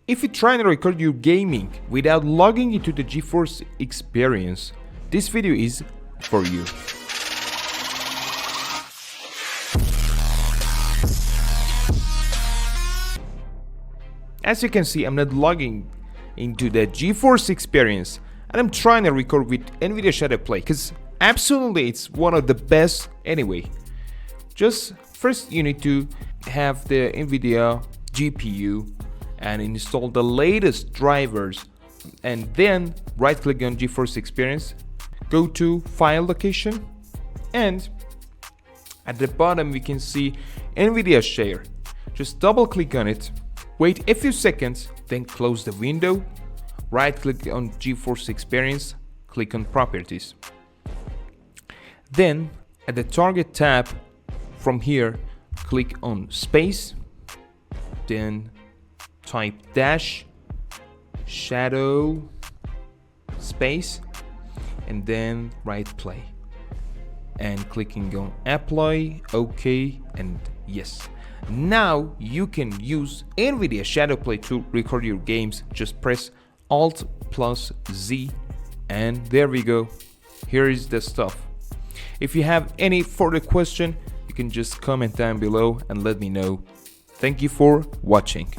If you try to record your gaming without logging into the GeForce Experience, this video is for you. As you can see, I'm not logging into the GeForce Experience and I'm trying to record with NVIDIA ShadowPlay because absolutely it's one of the best anyway. Just first you need to have the NVIDIA GPU and install the latest drivers, and then right click on GeForce Experience, go to file location, and at the bottom we can see NVIDIA Share. Just double click on it, wait a few seconds, then close the window, right click on GeForce Experience, click on properties. Then at the target tab from here, click on space, then type dash shadow space and then right play and clicking on apply, OK, and yes. Now you can use NVIDIA ShadowPlay to record your games. Just press Alt plus Z and there we go. Here is the stuff. If you have any further question, you can just comment down below and let me know. Thank you for watching.